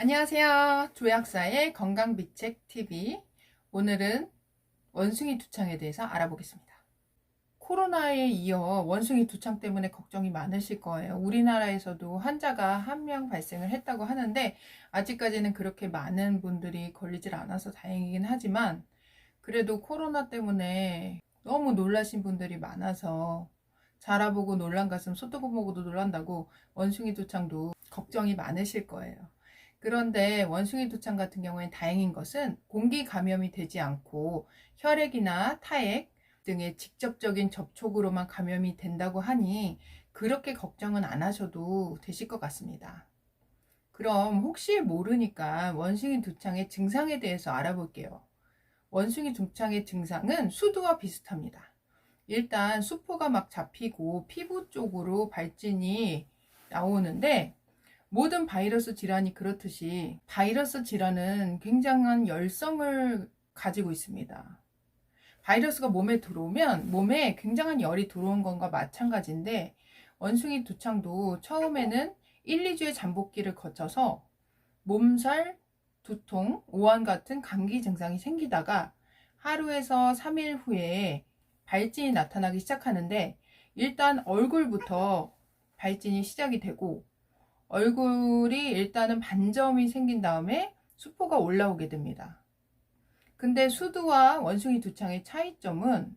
안녕하세요. 조약사의 건강비책TV. 오늘은 원숭이 두창에 대해서 알아보겠습니다. 코로나에 이어 원숭이 두창 때문에 걱정이 많으실 거예요. 우리나라에서도 환자가 한 명 발생을 했다고 하는데 아직까지는 그렇게 많은 분들이 걸리질 않아서 다행이긴 하지만 그래도 코로나 때문에 너무 놀라신 분들이 많아서 자라보고 놀란 가슴 소뚜껑 보고도 놀란다고 원숭이 두창도 걱정이 많으실 거예요. 그런데 원숭이 두창 같은 경우에는 다행인 것은 공기 감염이 되지 않고 혈액이나 타액 등의 직접적인 접촉으로만 감염이 된다고 하니 그렇게 걱정은 안 하셔도 되실 것 같습니다. 그럼 혹시 모르니까 원숭이 두창의 증상에 대해서 알아볼게요. 원숭이 두창의 증상은 수두와 비슷합니다. 일단 수포가 막 잡히고 피부 쪽으로 발진이 나오는데 모든 바이러스 질환이 그렇듯이 바이러스 질환은 굉장한 열성을 가지고 있습니다. 바이러스가 몸에 들어오면 몸에 굉장한 열이 들어온 것과 마찬가지인데 원숭이 두창도 처음에는 1, 2주의 잠복기를 거쳐서 몸살, 두통, 오한 같은 감기 증상이 생기다가 하루에서 3일 후에 발진이 나타나기 시작하는데 일단 얼굴부터 발진이 시작이 되고 얼굴이 일단은 반점이 생긴 다음에 수포가 올라오게 됩니다. 근데 수두와 원숭이 두창의 차이점은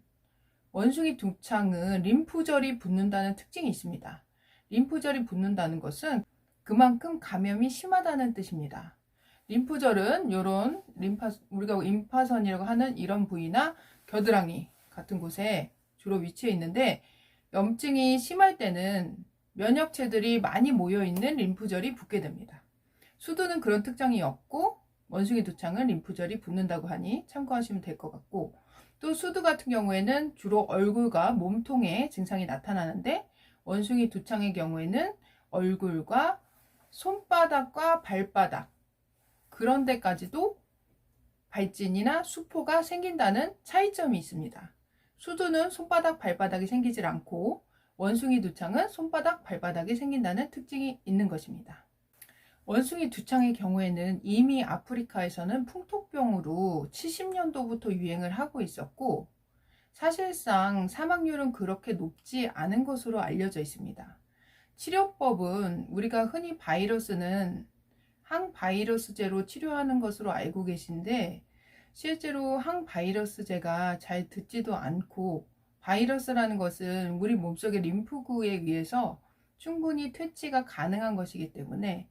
원숭이 두창은 림프절이 붙는다는 특징이 있습니다. 림프절이 붙는다는 것은 그만큼 감염이 심하다는 뜻입니다. 림프절은 이런 우리가 림파선이라고 하는 이런 부위나 겨드랑이 같은 곳에 주로 위치해 있는데 염증이 심할 때는 면역체들이 많이 모여있는 림프절이 붙게 됩니다. 수두는 그런 특징이 없고 원숭이 두창은 림프절이 붙는다고 하니 참고하시면 될 것 같고 또 수두 같은 경우에는 주로 얼굴과 몸통에 증상이 나타나는데 원숭이 두창의 경우에는 얼굴과 손바닥과 발바닥 그런 데까지도 발진이나 수포가 생긴다는 차이점이 있습니다. 수두는 손바닥, 발바닥이 생기질 않고 원숭이 두창은 손바닥, 발바닥이 생긴다는 특징이 있는 것입니다. 원숭이 두창의 경우에는 이미 아프리카에서는 풍토병으로 70년도부터 유행을 하고 있었고 사실상 사망률은 그렇게 높지 않은 것으로 알려져 있습니다. 치료법은 우리가 흔히 바이러스는 항바이러스제로 치료하는 것으로 알고 계신데 실제로 항바이러스제가 잘 듣지도 않고 바이러스라는 것은 우리 몸속의 림프구에 의해서 충분히 퇴치가 가능한 것이기 때문에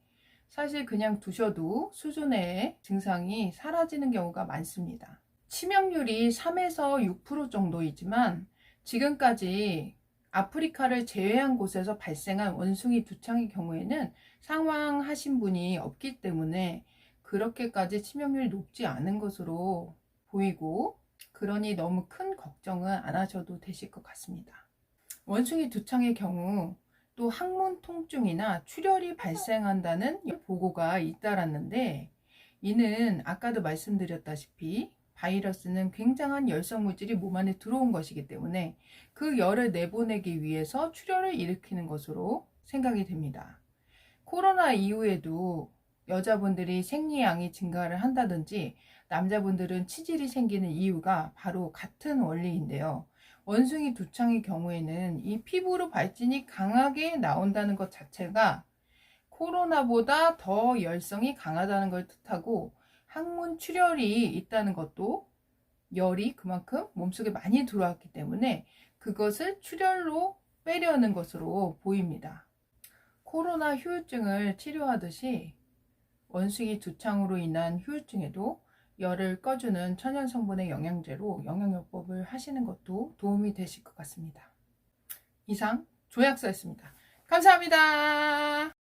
사실 그냥 두셔도 수준의 증상이 사라지는 경우가 많습니다. 치명률이 3에서 6% 정도이지만 지금까지 아프리카를 제외한 곳에서 발생한 원숭이 두창의 경우에는 사망하신 분이 없기 때문에 그렇게까지 치명률이 높지 않은 것으로 보이고 그러니 너무 큰 걱정은 안 하셔도 되실 것 같습니다. 원숭이 두창의 경우 또 항문 통증이나 출혈이 발생한다는 보고가 잇따랐는데 이는 아까도 말씀드렸다시피 바이러스는 굉장한 열성 물질이 몸 안에 들어온 것이기 때문에 그 열을 내보내기 위해서 출혈을 일으키는 것으로 생각이 됩니다. 코로나 이후에도 여자분들이 생리량이 증가를 한다든지 남자분들은 치질이 생기는 이유가 바로 같은 원리인데요. 원숭이 두창의 경우에는 이 피부로 발진이 강하게 나온다는 것 자체가 코로나보다 더 열성이 강하다는 걸 뜻하고 항문 출혈이 있다는 것도 열이 그만큼 몸속에 많이 들어왔기 때문에 그것을 출혈로 빼려는 것으로 보입니다. 코로나 후유증을 치료하듯이 원숭이 두창으로 인한 후유증에도 열을 꺼주는 천연 성분의 영양제로 영양요법을 하시는 것도 도움이 되실 것 같습니다. 이상 조약사였습니다. 감사합니다.